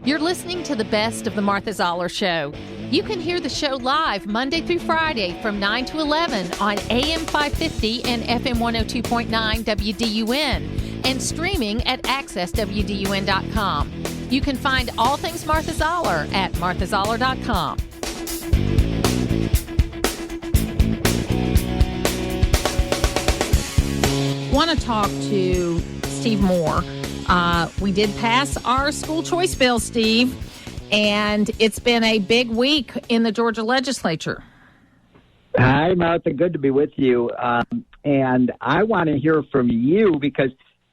You're listening to the best of the Martha Zoller Show. You can hear the show live Monday through Friday from 9 to 11 on AM 550 and FM 102.9 WDUN and streaming at accesswdun.com. You can find all things Martha Zoller at marthazoller.com. Want to talk to Steve Moore. We did pass our school choice bill, Steve, and it's been a big week in the Georgia legislature. Hi, Martha. Good to be with you. And I want to hear from you because,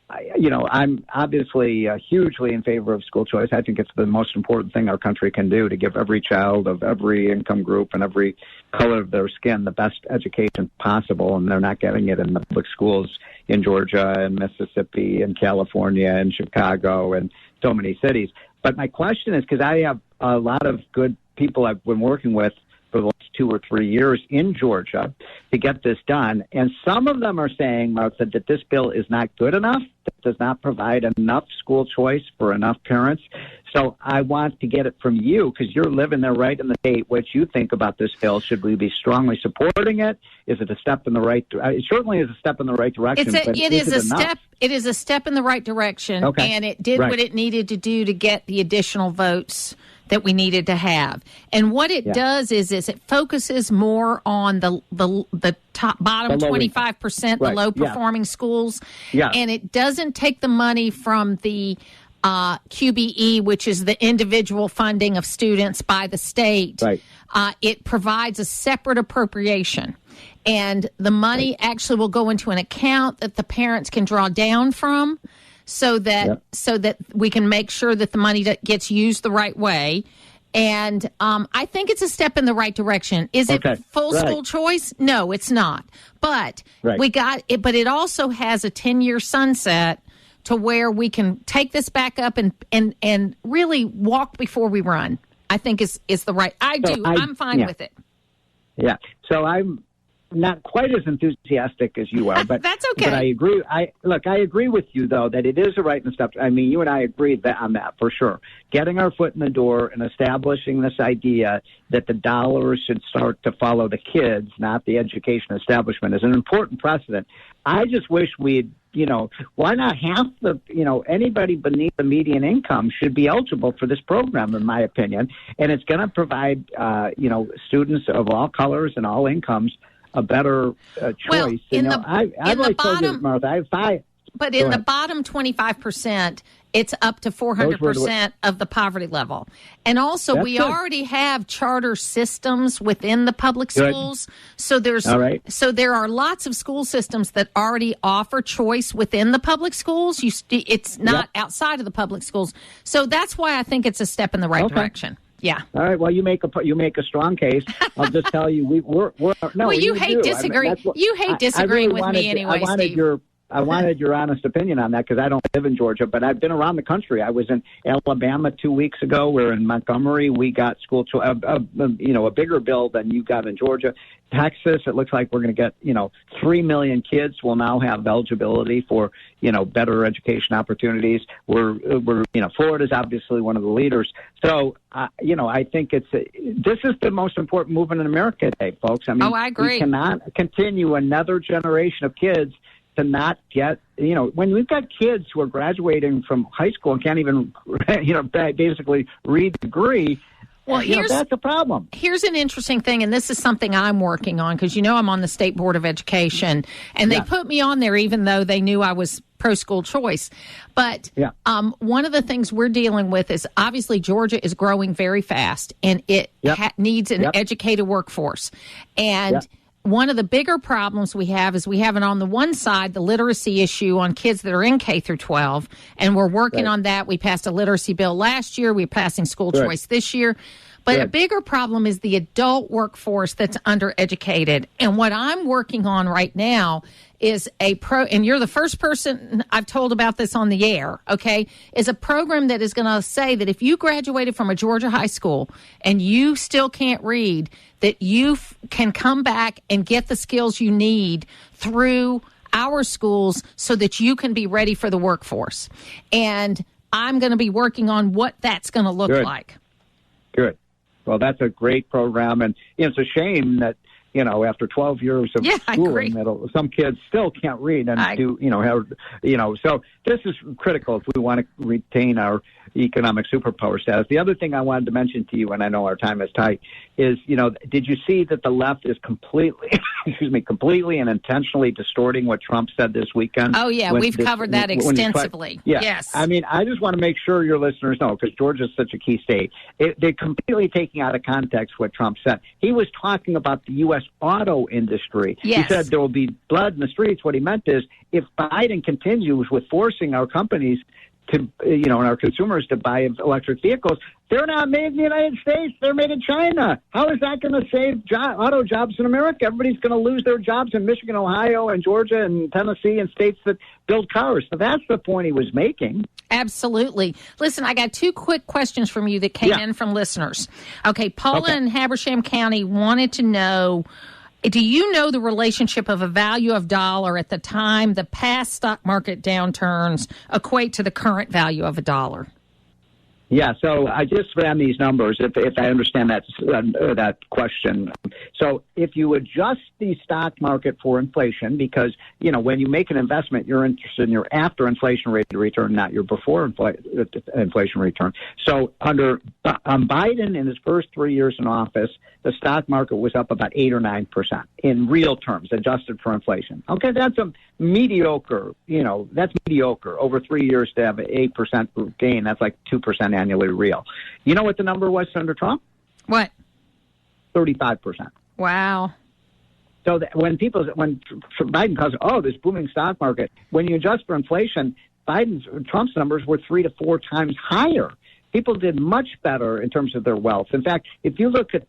I'm obviously hugely in favor of school choice. I think it's the most important thing our country can do to give every child of every income group and every color of their skin the best education possible, and they're not getting it in the public schools in Georgia and Mississippi and California and Chicago and so many cities. But my question is, because I have a lot of good people I've been working with for the last 2 or 3 years in Georgia to get this done. And some of them are saying, Martha, that this bill is not good enough, that does not provide enough school choice for enough parents. So I want to get it from you, because you're living there right in the state, what you think about this bill. Should we be strongly supporting it? Is it a step in the right direction? It certainly is a step in the right direction. It is a step in the right direction, okay. And it did what it needed to do to get the additional votes that we needed to have. And what it does is it focuses more on the top bottom 25%, the low performing schools. Yeah. And it doesn't take the money from the QBE, which is the individual funding of students by the state. Right. It provides a separate appropriation. And the money actually will go into an account that the parents can draw down from, so that we can make sure that the money gets used the right way. And I think it's a step in the right direction. Is it full school choice? No, it's not. But we got it. But it also has a 10-year sunset to where we can take this back up and really walk before we run. I think is the right. I'm fine with it. Yeah. So I'm not quite as enthusiastic as you are, but that's okay. But I agree. I agree with you though that it is a right step. I mean, you and I agree on that for sure. Getting our foot in the door and establishing this idea that the dollars should start to follow the kids, not the education establishment, is an important precedent. I just wish we'd, why not half the, anybody beneath the median income should be eligible for this program, in my opinion. And it's going to provide, students of all colors and all incomes a better choice. Well, Martha, I have 5. But in the bottom 25%, it's up to 400% of the poverty level. And also, we already have charter systems within the public schools. So there are lots of school systems that already offer choice within the public schools. It's not outside of the public schools. So that's why I think it's a step in the right direction. Yeah. All right. Well, you make a strong case. I'll just tell you, we're no. Well, you hate disagreeing. You hate disagreeing with me anyway, Steve. I wanted your honest opinion on that because I don't live in Georgia, but I've been around the country. I was in Alabama 2 weeks ago. We're in Montgomery. We got school choice, a bigger bill than you got in Georgia. Texas, it looks like we're going to get, 3 million kids will now have eligibility for, better education opportunities. Florida's obviously one of the leaders. So, I think this is the most important movement in America today, folks. I mean, I agree. We cannot continue another generation of kids to not get, when we've got kids who are graduating from high school and can't even, basically read the degree. Well, that's a problem. Here's an interesting thing, and this is something I'm working on because, I'm on the State Board of Education, and they put me on there even though they knew I was pro-school choice. But one of the things we're dealing with is obviously Georgia is growing very fast, and it needs an educated workforce. And one of the bigger problems we have is we have on the one side the literacy issue on kids that are in K through 12, and we're working on that. We passed a literacy bill last year. We're passing school choice this year. But a bigger problem is the adult workforce that's undereducated. And what I'm working on right now is and you're the first person I've told about this on the air, okay, is a program that is going to say that if you graduated from a Georgia high school and you still can't read, that you can come back and get the skills you need through our schools so that you can be ready for the workforce. And I'm going to be working on what that's going to look like. Good. Well, that's a great program. And it's a shame that, after 12 years of schooling, some kids still can't read and so this is critical if we want to retain our economic superpower status. The other thing I wanted to mention to you, and I know our time is tight, is, did you see that the left is completely and intentionally distorting what Trump said this weekend? Oh, yeah, we've covered that extensively. Yes. I mean, I just want to make sure your listeners know, because Georgia's such a key state, they're completely taking out of context what Trump said. He was talking about the U.S. auto industry. Yes. He said there will be blood in the streets. What he meant is if Biden continues with forcing our companies to, and our consumers to buy electric vehicles, they're not made in the United States. They're made in China. How is that going to save auto jobs in America? Everybody's going to lose their jobs in Michigan, Ohio, and Georgia, and Tennessee, and states that build cars. So that's the point he was making. Absolutely. Listen, I got 2 quick questions from you that came in from listeners. Okay, Paula in Habersham County wanted to know, do you know the relationship of a value of dollar at the time the past stock market downturns equate to the current value of a dollar? Yeah, so I just ran these numbers, if I understand that question. So if you adjust the stock market for inflation, because, when you make an investment, you're interested in your after inflation rate of return, not your before inflation return. So under Biden in his first 3 years in office, the stock market was up about 8 or 9% in real terms, adjusted for inflation. Okay, that's a mediocre, that's mediocre. Over 3 years to have an 8% gain, that's like 2% annually real. You know what the number was under Trump? What? 35%. Wow. So that when Biden calls, this booming stock market, when you adjust for inflation, Trump's numbers were 3 to 4 times higher. People did much better in terms of their wealth. In fact, if you look at,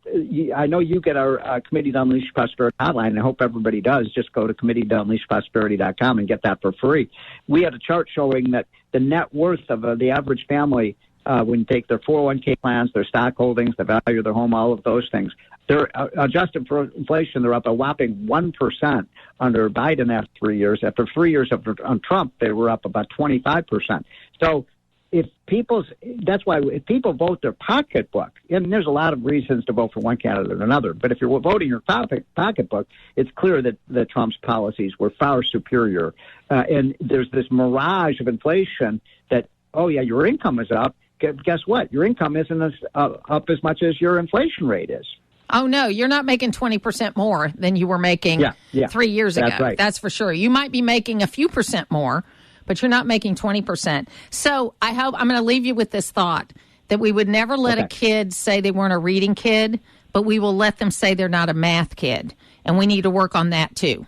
I know you get our Committee to Unleash Prosperity hotline, and I hope everybody does. Just go to committee.unleashprosperity.com and get that for free. We had a chart showing that the net worth of the average family, when you take their 401k plans, their stock holdings, the value of their home, all of those things, they're adjusted for inflation. They're up a whopping 1% under Biden after 3 years. After 3 years on Trump, they were up about 25%. So that's why if people vote their pocketbook, and there's a lot of reasons to vote for one candidate or another, but if you're voting your pocketbook, it's clear that Trump's policies were far superior. And there's this mirage of inflation that, your income is up. Guess what? Your income isn't up as much as your inflation rate is. Oh, no, you're not making 20% more than you were making 3 years ago. That's right. That's for sure. You might be making a few percent more, but you're not making 20%. So I'm going to leave you with this thought that we would never let a kid say they weren't a reading kid, but we will let them say they're not a math kid. And we need to work on that, too.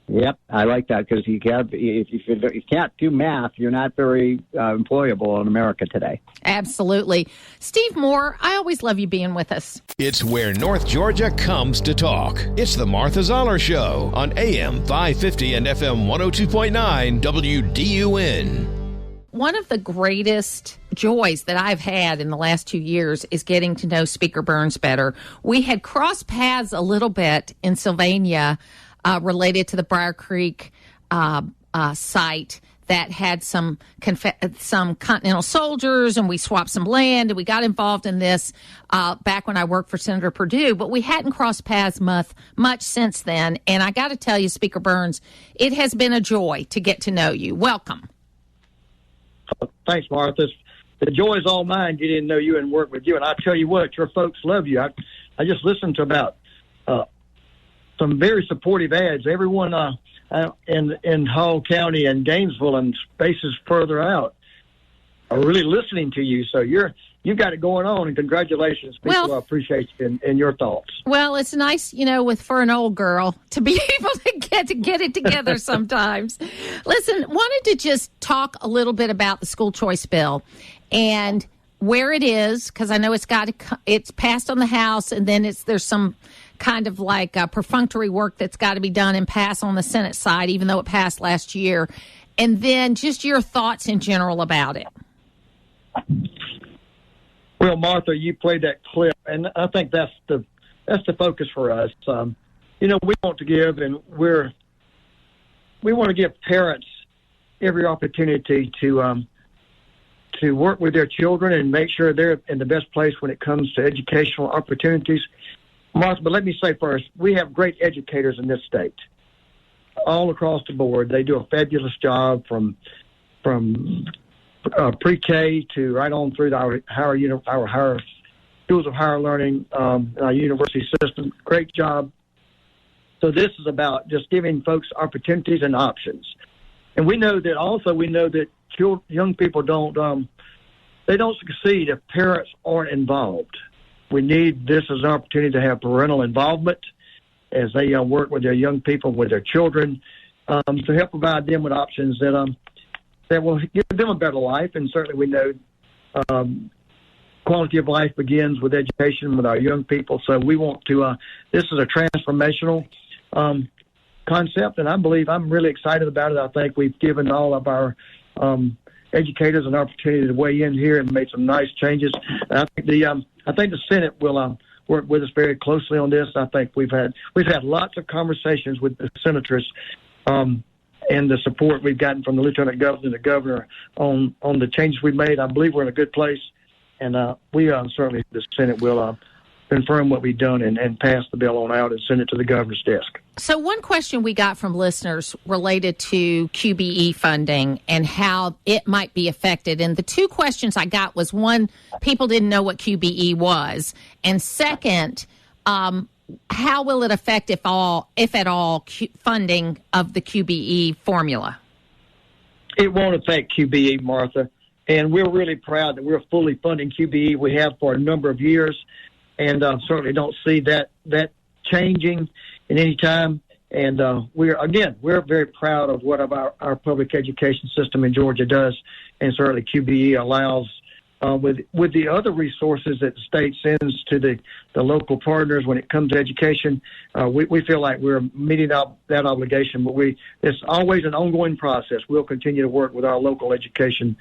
Yep, I like that because if you can't do math, you're not very employable in America today. Absolutely. Steve Moore, I always love you being with us. It's where North Georgia comes to talk. It's the Martha Zoller Show on AM 550 and FM 102.9 WDUN. One of the greatest joys that I've had in the last 2 years is getting to know Speaker Burns better. We had crossed paths a little bit in Sylvania related to the Briar Creek site that had some Continental soldiers, and we swapped some land, and we got involved in this back when I worked for Senator Perdue, but we hadn't crossed paths much since then. And I got to tell you, Speaker Burns, it has been a joy to get to know you. Welcome. Thanks, Martha. The joy is all mine getting to know you and work with you. And I tell you what, your folks love you. I just listened to about some very supportive ads. Everyone in Hall County and Gainesville and spaces further out are really listening to you. So you've got it going on, and congratulations. People appreciate you and your thoughts. Well, it's nice, for an old girl to be able to get it together sometimes. Listen, wanted to just talk a little bit about the school choice bill and where it is, because I know it's passed on the House, and then there's some kind of like perfunctory work that's got to be done and pass on the Senate side, even though it passed last year. And then just your thoughts in general about it. Well, Martha, you played that clip, and I think that's the focus for us. We want to give, and we want to give parents every opportunity to to work with their children and make sure they're in the best place when it comes to educational opportunities. Martha, but let me say first, we have great educators in this state, all across the board. They do a fabulous job from pre-K to right on through our higher schools of higher learning, our university system. Great job. So this is about just giving folks opportunities and options. And we know that young people don't succeed if parents aren't involved. We need this as an opportunity to have parental involvement as they work with their young people, with their children, to help provide them with options that will give them a better life. And certainly we know quality of life begins with education with our young people. So we want to, this is a transformational concept, and I'm really excited about it. I think we've given all of our educators an opportunity to weigh in here and made some nice changes. And I think the Senate will work with us very closely on this. I think we've had lots of conversations with the senators and the support we've gotten from the lieutenant governor and the governor on the changes we've made. I believe we're in a good place, and we certainly, the Senate will confirm what we've done and pass the bill on out and send it to the governor's desk. So one question we got from listeners related to QBE funding and how it might be affected. And the two questions I got was, one, people didn't know what QBE was. And second, how will it affect, if at all, funding of the QBE formula? It won't affect QBE, Martha. And we're really proud that we're fully funding QBE. We have for a number of years. And certainly don't see that changing in any time. And we're very proud of what our public education system in Georgia does, and certainly QBE allows with the other resources that the state sends to the local partners when it comes to education. We feel like we're meeting up that obligation, but it's always an ongoing process. We'll continue to work with our local education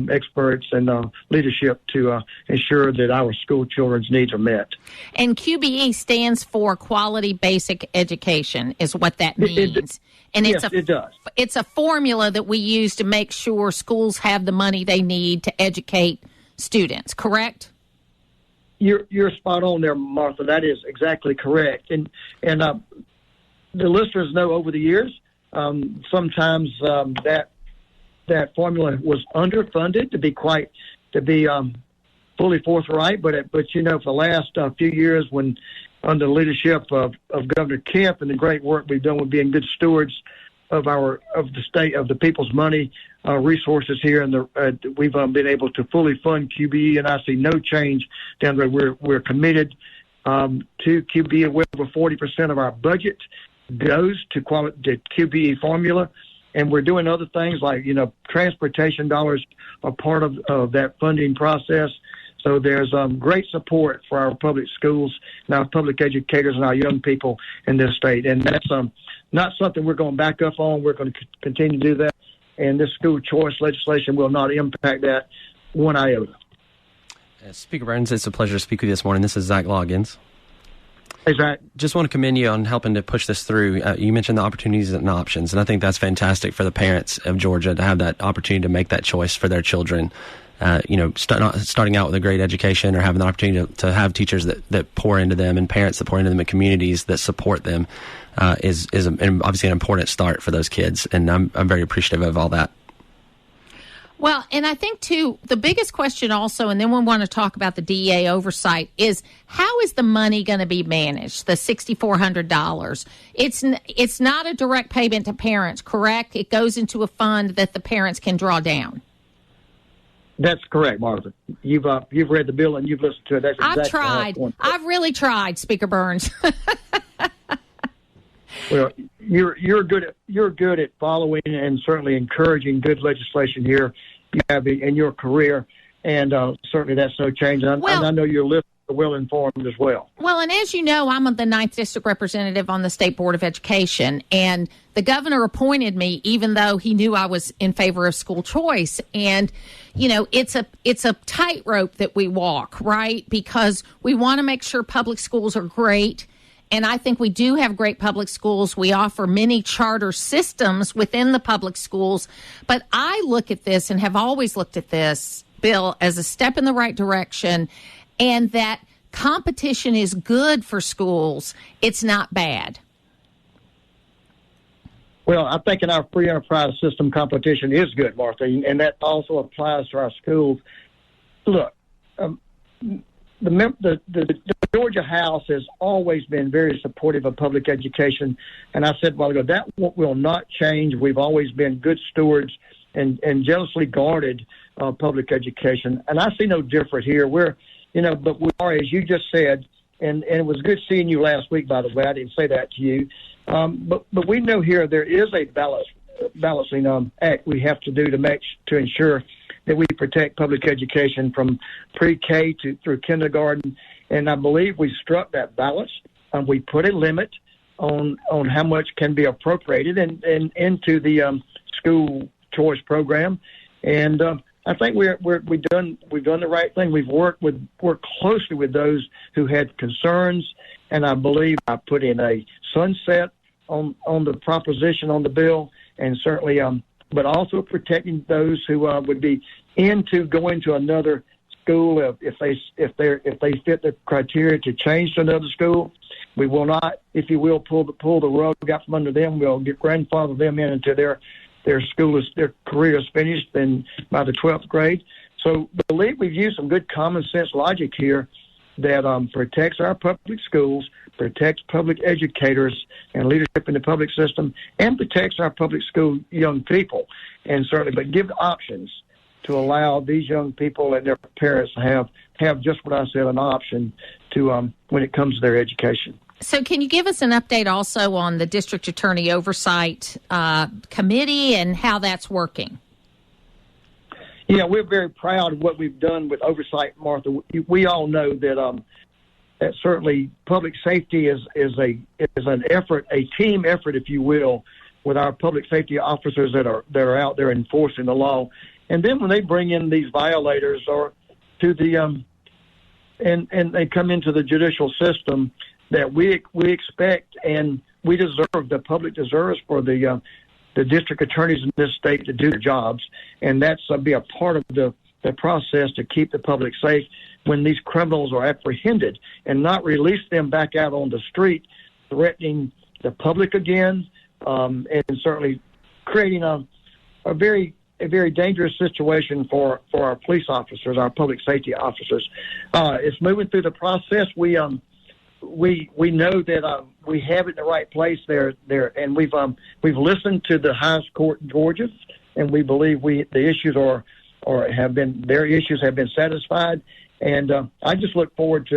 experts and leadership to ensure that our school children's needs are met. And QBE stands for Quality Basic Education, is what that means. It does. It's a formula that we use to make sure schools have the money they need to educate students, correct? You're spot on there, Martha. That is exactly correct. And the listeners know over the years, sometimes that formula was underfunded, to be fully forthright. But for the last few years, when under the leadership of Governor Kemp and the great work we've done with being good stewards of the state, of the people's money, resources here, and we've been able to fully fund QBE, and I see no change down the road. We're committed to QBE. Well over 40% of our budget goes to QBE formula, and we're doing other things like transportation dollars are part of that funding process. So there's great support for our public schools and our public educators and our young people in this state. And that's not something we're going to back up on. We're going to continue to do that. And this school choice legislation will not impact that one iota. Speaker Burns, it's a pleasure to speak with you this morning. This is Zach Loggins. Hey, Zach. Just want to commend you on helping to push this through. You mentioned the opportunities and options, and I think that's fantastic for the parents of Georgia to have that opportunity to make that choice for their children. Starting out with a great education or having the opportunity to have teachers that pour into them and parents that pour into them and communities that support them is obviously an important start for those kids. And I'm very appreciative of all that. Well, and I think, too, the biggest question also, and then we want to talk about the DEA oversight, is how is the money going to be managed, the $6,400? It's not a direct payment to parents, correct? It goes into a fund that the parents can draw down. That's correct, Martha. You've read the bill and you've listened to it. That's exactly I've tried. I've really tried, Speaker Burns. Well, you're good at following and certainly encouraging good legislation here. You have in your career, and certainly that's no change. And I know your listeners are well informed as well. Well, and as you know, I'm the 9th District Representative on the State Board of Education, and the governor appointed me even though he knew I was in favor of school choice. And it's a tightrope that we walk, right? Because we want to make sure public schools are great. And I think we do have great public schools. We offer many charter systems within the public schools. But I look at this and have always looked at this bill as a step in the right direction, and that competition is good for schools. It's not bad. Well, I think in our free enterprise system, competition is good, Martha, and that also applies to our schools. Look, the Georgia House has always been very supportive of public education, and I said a while ago, that will not change. We've always been good stewards and jealously guarded public education, and I see no different here. But we are, as you just said, and it was good seeing you last week, by the way. I didn't say that to you. But we know here there is a balancing act we have to do to ensure that we protect public education from pre-K through kindergarten. And I believe we struck that balance. We put a limit on how much can be appropriated and into the school choice program. And I think we've done the right thing. We've worked closely with those who had concerns, and I believe I put in a sunset on the proposition on the bill, and certainly, but also protecting those who would be into going to another school if they fit the criteria to change to another school. We will not, if you will, pull the rug out from under them. We'll grandfather them in until their career is finished and by the 12th grade. So I believe we've used some good common sense logic here that protects our public schools, protects public educators and leadership in the public system, and protects our public school young people. And certainly, but give options to allow these young people and their parents to have just what I said, an option to when it comes to their education. So can you give us an update also on the District Attorney Oversight Committee and how that's working? Yeah, we're very proud of what we've done with oversight, Martha. We all know that that certainly public safety is an effort, a team effort, if you will, with our public safety officers that are out there enforcing the law. And then when they bring in these violators or to the and they come into the judicial system, that we expect and we deserve, the public deserves for the district attorneys in this state to do their jobs, and that's be a part of the process to keep the public safe when these criminals are apprehended, and not release them back out on the street, threatening the public again, and certainly creating a very dangerous situation for our police officers, our public safety officers. It's moving through the process. We know that we have it in the right place there, and we've listened to the highest court in Georgia, and we believe the issues their issues have been satisfied, and I just look forward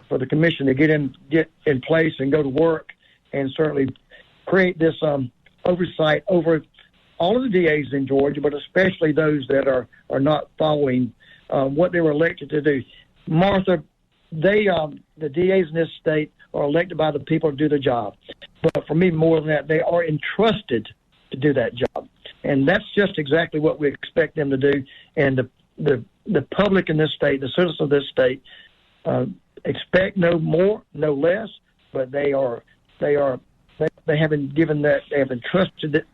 for the commission to get in place and go to work, and certainly create this oversight over all of the DAs in Georgia, but especially those that are not following what they were elected to do. Martha, the DAs in this state are elected by the people to do the job. But for me, more than that, they are entrusted to do that job. And that's just exactly what we expect them to do. And the public in this state, the citizens of this state, expect no more, no less, but they haven't given that, they have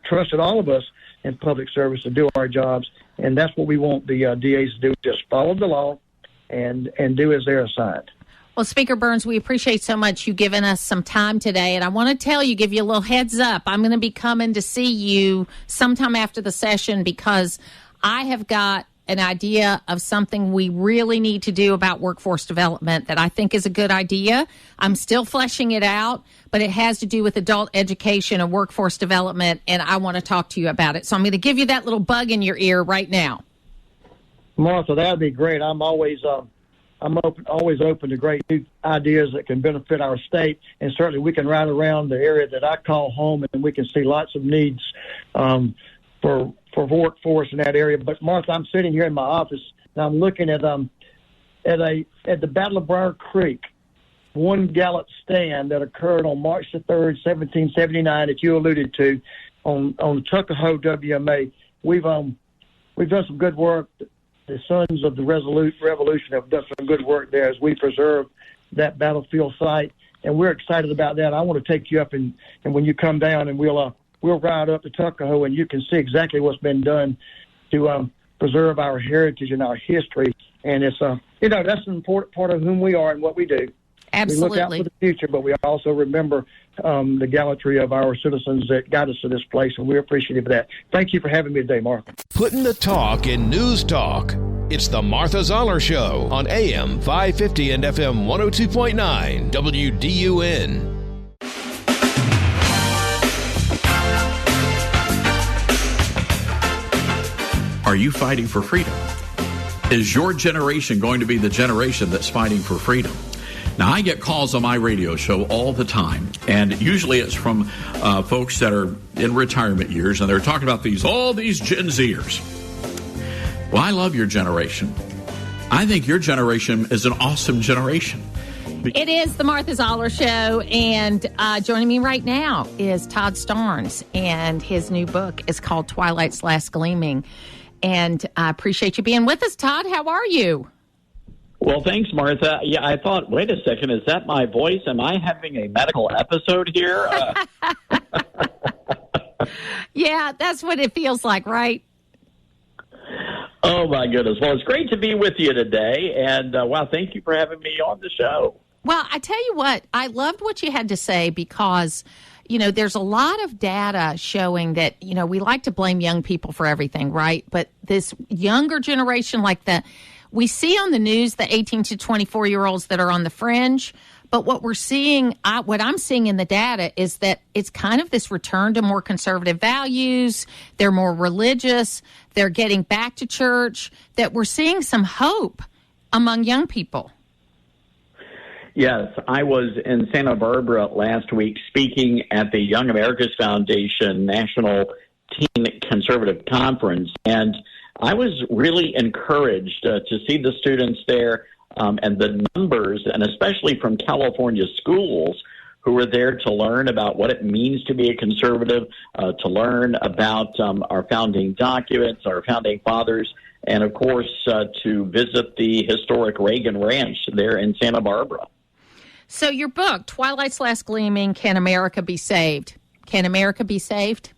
trusted all of us in public service to do our jobs. And that's what we want the DAs to do, just follow the law and do as they're assigned. Well, Speaker Burns, we appreciate so much you giving us some time today. And I want to give you a little heads up. I'm going to be coming to see you sometime after the session because I have got an idea of something we really need to do about workforce development that I think is a good idea. I'm still fleshing it out, but it has to do with adult education and workforce development, and I want to talk to you about it. So I'm going to give you that little bug in your ear right now. Martha, that would be great. I'm always open to great new ideas that can benefit our state, and certainly we can ride around the area that I call home, and we can see lots of needs for workforce in that area. But Martha, I'm sitting here in my office and I'm looking at the Battle of Briar Creek, one gallant stand that occurred on March the 3rd, 1779, that you alluded to, on Tuckahoe WMA. We've done some good work. The Sons of the Revolution have done some good work there as we preserve that battlefield site, and we're excited about that. I want to take you up and when you come down, and we'll ride up to Tuckahoe, and you can see exactly what's been done to preserve our heritage and our history. And it's that's an important part of whom we are and what we do. Absolutely. We look out for the future, but we also remember the gallantry of our citizens that got us to this place, and we're appreciative of that. Thank you for having me today, Martha. Putting the talk in news talk. It's the Martha Zoller Show on AM 550 and FM 102.9 WDUN. Are you fighting for freedom? Is your generation going to be the generation that's fighting for freedom? Now, I get calls on my radio show all the time, and usually it's from folks that are in retirement years, and they're talking about all these Gen Zers. Well, I love your generation. I think your generation is an awesome generation. It is the Martha Zoller Show, and joining me right now is Todd Starnes, and his new book is called Twilight's Last Gleaming. And I appreciate you being with us, Todd. How are you? Well, thanks, Martha. Yeah, I thought, wait a second, is that my voice? Am I having a medical episode here? Yeah, that's what it feels like, right? Oh, my goodness. Well, it's great to be with you today. And, wow, thank you for having me on the show. Well, I tell you what, I loved what you had to say because there's a lot of data showing that, we like to blame young people for everything, right? But this younger generation, like we see on the news, the 18 to 24-year-olds that are on the fringe. But what we're seeing, what I'm seeing in the data is that it's kind of this return to more conservative values. They're more religious. They're getting back to church, that we're seeing some hope among young people. Yes, I was in Santa Barbara last week speaking at the Young America's Foundation National Teen Conservative Conference, and I was really encouraged to see the students there and the numbers, and especially from California schools who were there to learn about what it means to be a conservative, to learn about our founding documents, our founding fathers, and, of course, to visit the historic Reagan Ranch there in Santa Barbara. So your book, Twilight's Last Gleaming, Can America Be Saved? Can America be saved?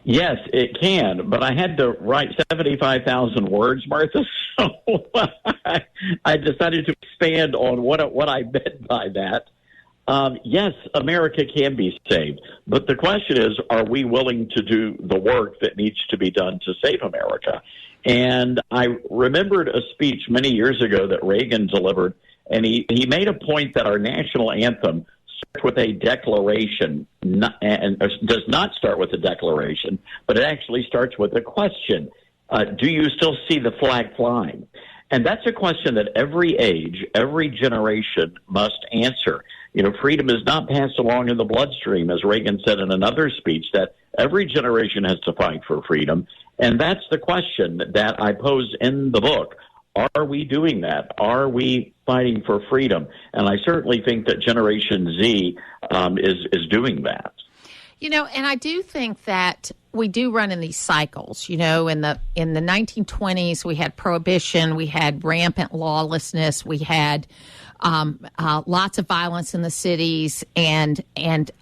Yes, it can, but I had to write 75,000 words, Martha, so I decided to expand on what I meant by that. Yes, America can be saved, but the question is, are we willing to do the work that needs to be done to save America? And I remembered a speech many years ago that Reagan delivered, and he made a point that our national anthem starts with a declaration, and does not start with a declaration, but it actually starts with a question. Do you still see the flag flying? And that's a question that every age, every generation must answer. Freedom is not passed along in the bloodstream, as Reagan said in another speech, that every generation has to fight for freedom. And that's the question that I pose in the book. Are we doing that? Are we fighting for freedom? And I certainly think that Generation Z is doing that. And I do think that we do run in these cycles. In the 1920s, we had prohibition, we had rampant lawlessness, we had lots of violence in the cities, and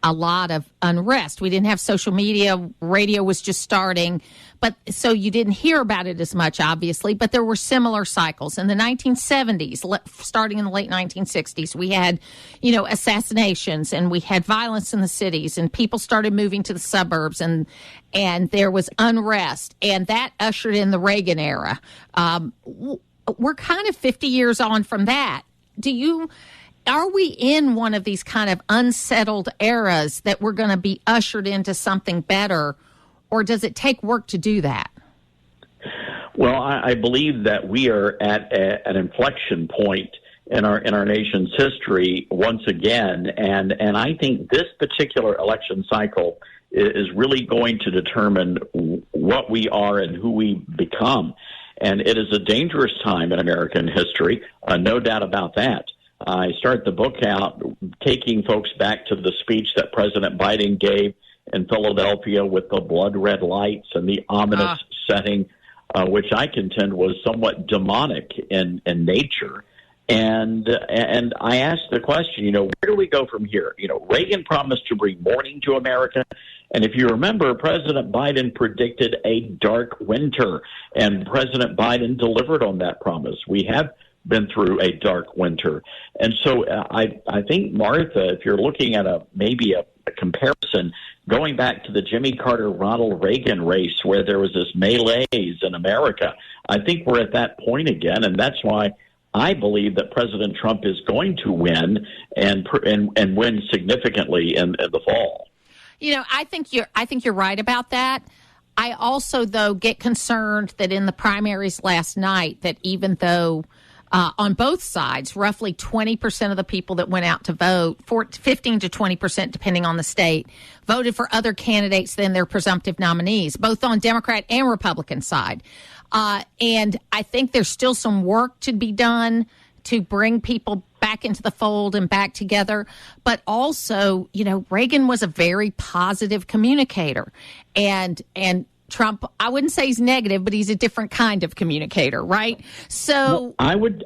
a lot of unrest. We didn't have social media. Radio was just starting. But so you didn't hear about it as much, obviously, but there were similar cycles. In the 1970s, starting in the late 1960s, we had, assassinations, and we had violence in the cities, and people started moving to the suburbs, and there was unrest, and that ushered in the Reagan era. We're kind of 50 years on from that. Are we in one of these kind of unsettled eras that we're going to be ushered into something better? Or does it take work to do that? Well, I believe that we are at an inflection point in our nation's history once again, and I think this particular election cycle is really going to determine what we are and who we become. And it is a dangerous time in American history, no doubt about that. I start the book out taking folks back to the speech that President Biden gave in Philadelphia with the blood red lights and the ominous setting, which I contend was somewhat demonic in nature. And I asked the question, where do we go from here? Reagan promised to bring morning to America. And if you remember, President Biden predicted a dark winter, and President Biden delivered on that promise. We have been through a dark winter. And so I think, Martha, if you're looking at maybe a comparison, going back to the Jimmy Carter-Ronald Reagan race where there was this melees in America, I think we're at that point again, and that's why I believe that President Trump is going to win and win significantly in the fall. You know, I think you're right about that. I also, though, get concerned that in the primaries last night, that even though on both sides, roughly 20% of the people that went out to vote, 15 to 20%, depending on the state, voted for other candidates than their presumptive nominees, both on Democrat and Republican side. And I think there's still some work to be done to bring people back into the fold and back together. But also, you know, Reagan was a very positive communicator. And Trump, I wouldn't say he's negative, but he's a different kind of communicator, right? So I would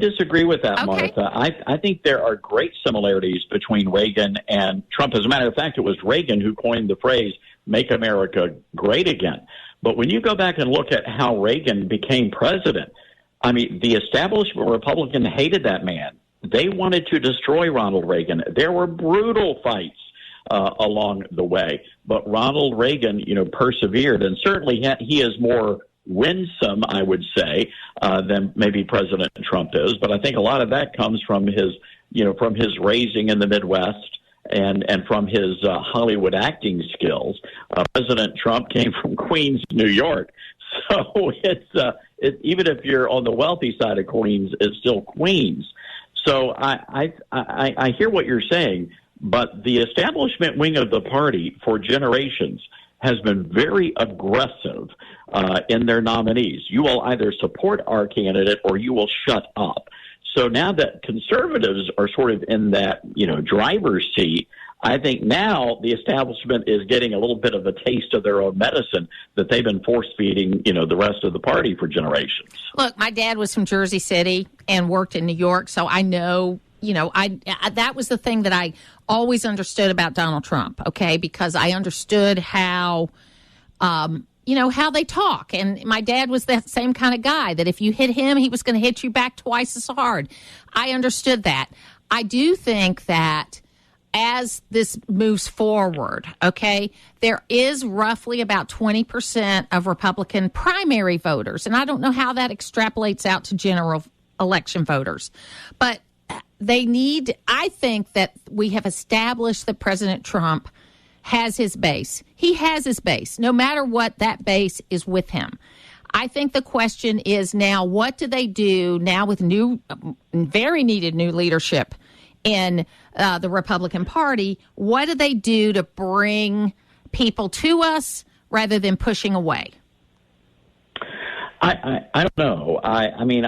disagree with that, okay. Martha. I think there are great similarities between Reagan and Trump. As a matter of fact, it was Reagan who coined the phrase, "Make America Great Again." But when you go back and look at how Reagan became president, I mean, the establishment Republican hated that man. They wanted to destroy Ronald Reagan. There were brutal fights along the way. But Ronald Reagan, you know, persevered, and certainly he is more winsome, I would say, than maybe President Trump is. But I think a lot of that comes from his raising in the Midwest and from his Hollywood acting skills. President Trump came from Queens, New York, so it's even if you're on the wealthy side of Queens, it's still Queens. So I hear what you're saying. But the establishment wing of the party for generations has been very aggressive in their nominees. You will either support our candidate or you will shut up. So now that conservatives are sort of in that, you know, driver's seat, I think now the establishment is getting a little bit of a taste of their own medicine that they've been force-feeding, you know, the rest of the party for generations. Look, my dad was from Jersey City and worked in New York, so I know, you know, I that was the thing that I always understood about Donald Trump, okay, because I understood how, you know, how they talk. And my dad was that same kind of guy that if you hit him, he was going to hit you back twice as hard. I understood that. I do think that as this moves forward, okay, there is roughly about 20% of Republican primary voters. And I don't know how that extrapolates out to general election voters. But I think that we have established that President Trump has his base. He has his base, no matter what, that base is with him. I think the question is now, what do they do now with new, very needed new leadership in the Republican Party? What do they do to bring people to us rather than pushing away? I don't know. I mean,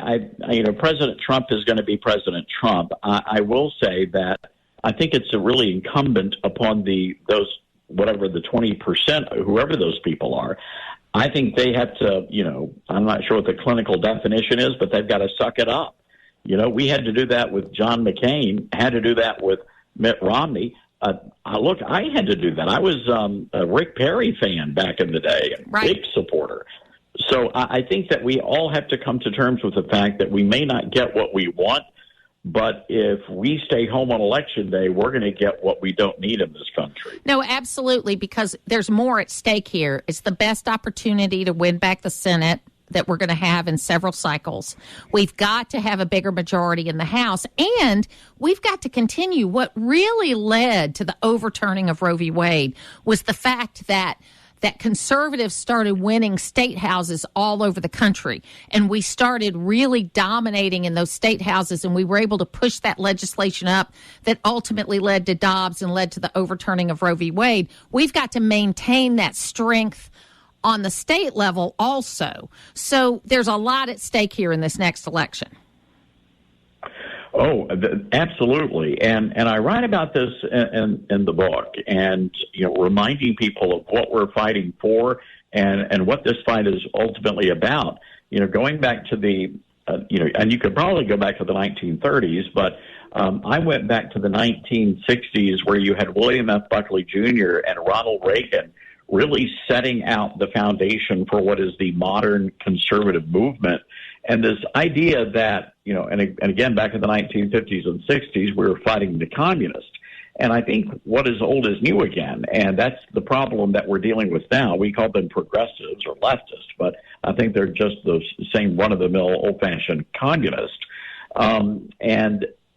you know, President Trump is going to be President Trump. I will say that I think it's really incumbent upon those whatever the 20%, whoever those people are. I think they have to, you know, I'm not sure what the clinical definition is, but they've got to suck it up. You know, we had to do that with John McCain, had to do that with Mitt Romney. Look, I had to do that. I was a Rick Perry fan back in the day, a big supporter. So I think that we all have to come to terms with the fact that we may not get what we want, but if we stay home on Election Day, we're going to get what we don't need in this country. No, absolutely, because there's more at stake here. It's the best opportunity to win back the Senate that we're going to have in several cycles. We've got to have a bigger majority in the House, and we've got to continue. What really led to the overturning of Roe v. Wade was the fact that conservatives started winning state houses all over the country, and we started really dominating in those state houses, and we were able to push that legislation up that ultimately led to Dobbs and led to the overturning of Roe v. Wade. We've got to maintain that strength on the state level also. So there's a lot at stake here in this next election. Oh, absolutely. And I write about this in the book, and, you know, reminding people of what we're fighting for and what this fight is ultimately about. You know, going back to the, you know, and you could probably go back to the 1930s, but I went back to the 1960s where you had William F. Buckley Jr. and Ronald Reagan really setting out the foundation for what is the modern conservative movement. And this idea that, and again, back in the 1950s and 60s, we were fighting the communists. And I think what is old is new again. And that's the problem that we're dealing with now. We call them progressives or leftists, but I think they're just the same run-of-the-mill old-fashioned communists.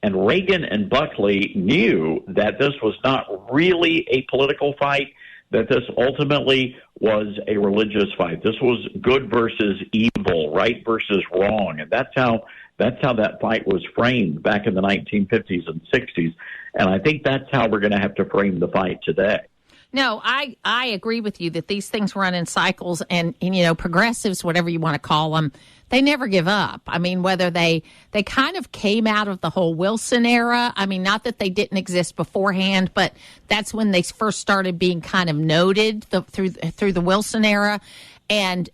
And Reagan and Buckley knew that this was not really a political fight, that this ultimately was a religious fight. This was good versus evil, right versus wrong. And that's how that fight was framed back in the 1950s and 60s. And I think that's how we're going to have to frame the fight today. No, I agree with you that these things run in cycles, and progressives, whatever you want to call them, they never give up. I mean, whether they kind of came out of the whole Wilson era. I mean, not that they didn't exist beforehand, but that's when they first started being kind of noted through the Wilson era, and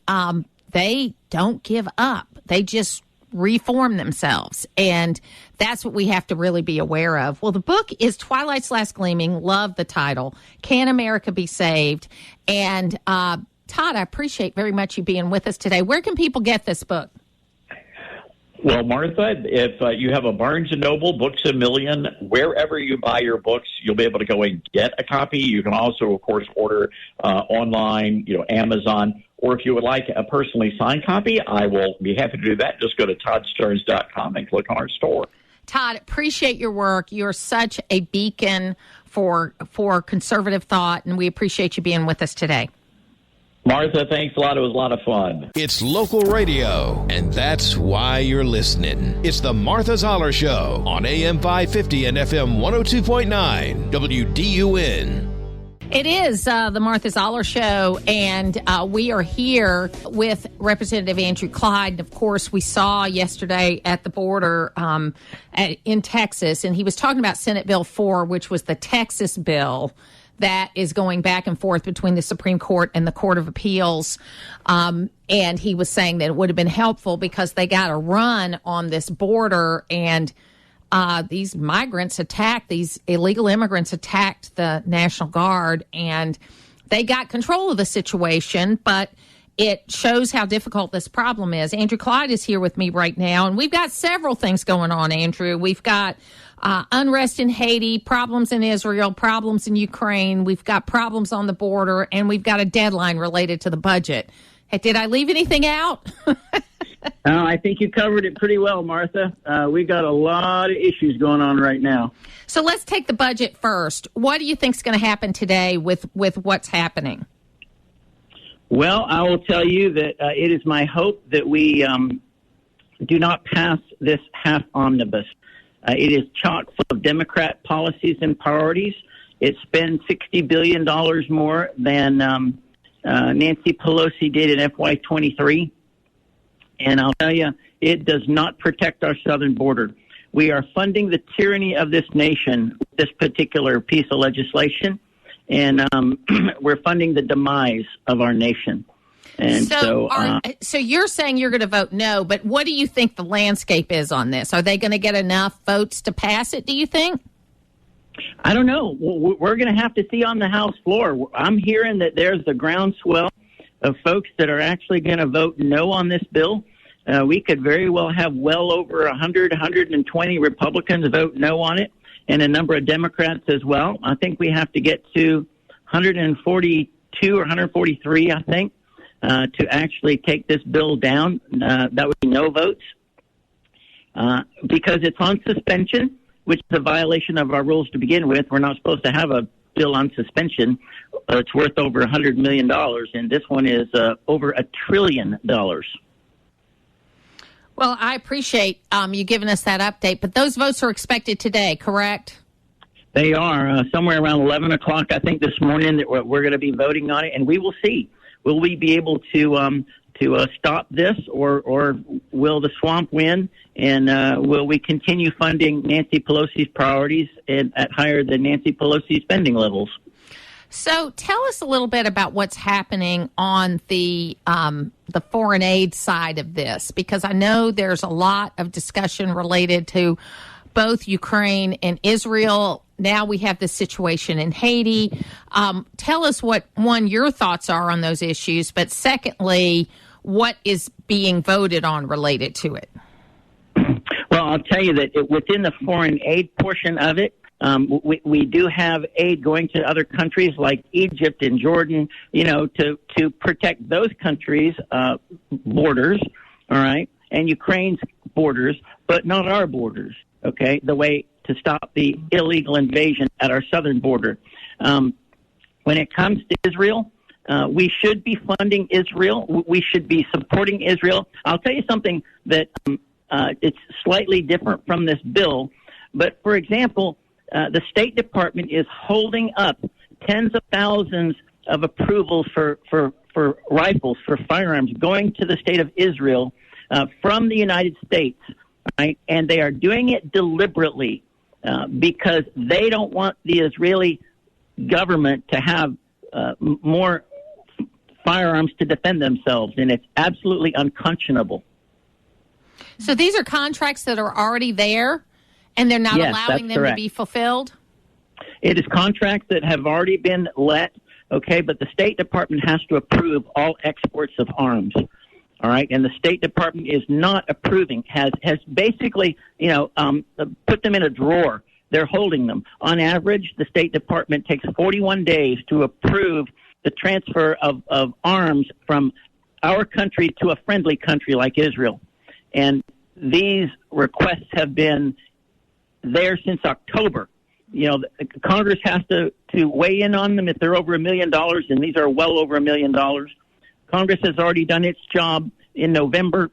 they don't give up. They just reform themselves, and that's what we have to really be aware of. Well, the book is Twilight's Last Gleaming. Love the title. Can America Be Saved? And Todd, I appreciate very much you being with us today. Where can people get this book? Well, Martha, if you have a Barnes & Noble, Books A Million, wherever you buy your books, you'll be able to go and get a copy. You can also, of course, order online, Amazon. Or if you would like a personally signed copy, I will be happy to do that. Just go to toddstearns.com and click on our store. Todd, appreciate your work. You're such a beacon for conservative thought, and we appreciate you being with us today. Martha, thanks a lot. It was a lot of fun. It's local radio, and that's why you're listening. It's the Martha Zoller Show on AM 550 and FM 102.9 WDUN. It is the Martha Zoller Show, and we are here with Representative Andrew Clyde. And of course, we saw yesterday at the border in Texas, and he was talking about Senate Bill 4, which was the Texas bill that is going back and forth between the Supreme Court and the Court of Appeals. And he was saying that it would have been helpful because they got a run on this border, and these illegal immigrants attacked the National Guard, and they got control of the situation, but it shows how difficult this problem is. Andrew Clyde is here with me right now, and we've got several things going on, Andrew. We've got unrest in Haiti, problems in Israel, problems in Ukraine. We've got problems on the border, and we've got a deadline related to the budget. Hey, did I leave anything out? I think you covered it pretty well, Martha. We've got a lot of issues going on right now. So let's take the budget first. What do you think is going to happen today with what's happening? Well, I will tell you that it is my hope that we do not pass this half omnibus. It is chock full of Democrat policies and priorities. It spends $60 billion more than Nancy Pelosi did in FY23. And I'll tell you, it does not protect our southern border. We are funding the tyranny of this nation with this particular piece of legislation, and we're funding the demise of our nation. And so you're saying you're going to vote no, but what do you think the landscape is on this? Are they going to get enough votes to pass it, do you think? I don't know. We're going to have to see on the House floor. I'm hearing that there's the groundswell of folks that are actually going to vote no on this bill. We could very well have well over 100, 120 Republicans vote no on it, and a number of Democrats as well. I think we have to get to 142 or 143, I think, to actually take this bill down. That would be no votes because it's on suspension, which is a violation of our rules to begin with. We're not supposed to have a bill on suspension. It's worth over $100 million, and this one is over $1 trillion. Well, I appreciate you giving us that update, but those votes are expected today, correct? They are somewhere around 11 o'clock, I think, this morning that we're going to be voting on it, and we will see. Will we be able to stop this, or will the swamp win, and will we continue funding Nancy Pelosi's priorities at higher than Nancy Pelosi spending levels? So tell us a little bit about what's happening on the foreign aid side of this, because I know there's a lot of discussion related to both Ukraine and Israel. Now we have the situation in Haiti. Tell us what, one, your thoughts are on those issues, but secondly, what is being voted on related to it? Well, I'll tell you that within the foreign aid portion of it, we do have aid going to other countries like Egypt and Jordan, to protect those countries' borders, all right, and Ukraine's borders, but not our borders, okay, the way to stop the illegal invasion at our southern border. When it comes to Israel, we should be funding Israel. We should be supporting Israel. I'll tell you something that it's slightly different from this bill, but for example, the State Department is holding up tens of thousands of approvals for rifles, for firearms, going to the state of Israel from the United States, right? And they are doing it deliberately because they don't want the Israeli government to have more firearms to defend themselves, and it's absolutely unconscionable. So these are contracts that are already there, and they're not allowing them to be fulfilled? It is contracts that have already been let, okay, but the State Department has to approve all exports of arms, all right? And the State Department is not approving, has basically, put them in a drawer. They're holding them. On average, the State Department takes 41 days to approve the transfer of arms from our country to a friendly country like Israel. And these requests have been there since October. Congress has to weigh in on them if they're over $1 million, and these are well over $1 million. Congress has already done its job in November.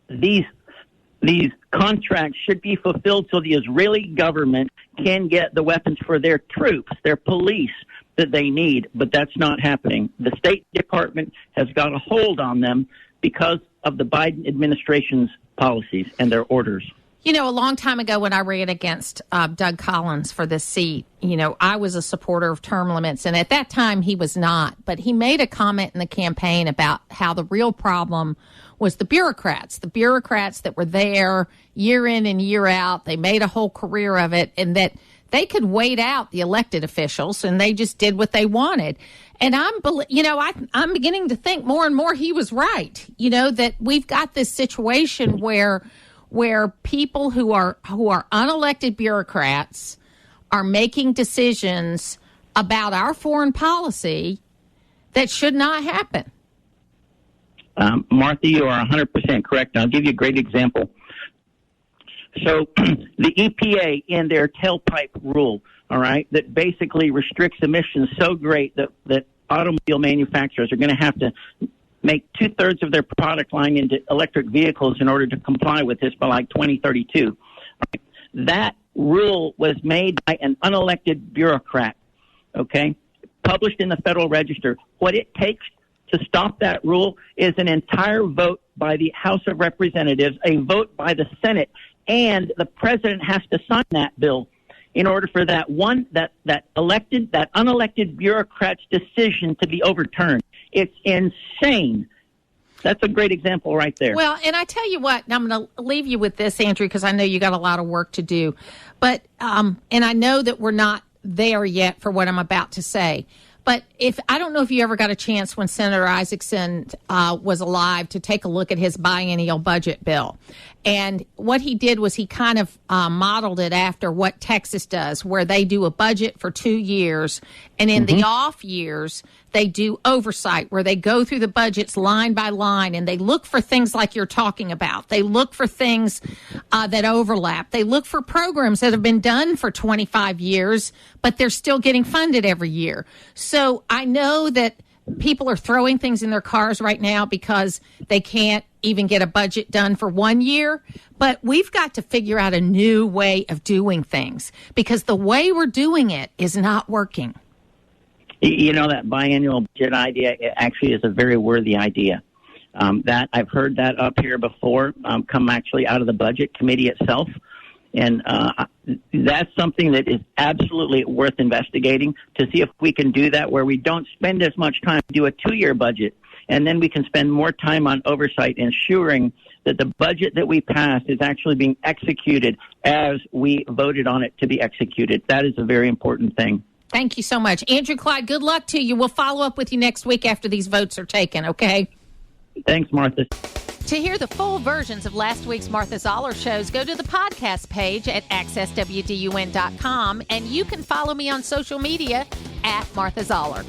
These contracts should be fulfilled so the Israeli government can get the weapons for their troops, their police that they need, but that's not happening. The State Department has got a hold on them because of the Biden administration's policies and their orders. A long time ago when I ran against Doug Collins for this seat, I was a supporter of term limits, and at that time he was not. But he made a comment in the campaign about how the real problem was the bureaucrats that were there year in and year out. They made a whole career of it, and that they could wait out the elected officials, and they just did what they wanted. And I'm beginning to think more and more he was right. That we've got this situation where people who are unelected bureaucrats are making decisions about our foreign policy that should not happen. Martha, you are 100% correct. I'll give you a great example. So the EPA in their tailpipe rule, all right, that basically restricts emissions so great that automobile manufacturers are going to have to make 2/3 of their product line into electric vehicles in order to comply with this by like 2032. Right? That rule was made by an unelected bureaucrat, okay, published in the Federal Register. What it takes to stop that rule is an entire vote by the House of Representatives, a vote by the Senate, and the president has to sign that bill in order for that unelected bureaucrat's decision to be overturned. It's insane. That's a great example right there. Well, and I tell you what, and I'm going to leave you with this, Andrew, because I know you got a lot of work to do. But, and I know that we're not there yet for what I'm about to say. But I don't know if you ever got a chance when Senator Isaacson was alive to take a look at his biennial budget bill. And what he did was he kind of modeled it after what Texas does, where they do a budget for 2 years. And in the off years, they do oversight, where they go through the budgets line by line and they look for things like you're talking about. They look for things that overlap. They look for programs that have been done for 25 years, but they're still getting funded every year. So I know that people are throwing things in their cars right now because they can't even get a budget done for 1 year. But we've got to figure out a new way of doing things because the way we're doing it is not working. That biannual budget idea actually is a very worthy idea. That I've heard that up here before, come actually out of the budget committee itself. And that's something that is absolutely worth investigating to see if we can do that where we don't spend as much time to do a 2-year budget. And then we can spend more time on oversight, ensuring that the budget that we passed is actually being executed as we voted on it to be executed. That is a very important thing. Thank you so much. Andrew Clyde, good luck to you. We'll follow up with you next week after these votes are taken, okay? Thanks, Martha. To hear the full versions of last week's Martha Zoller shows, go to the podcast page at accesswdun.com, and you can follow me on social media at Martha Zoller.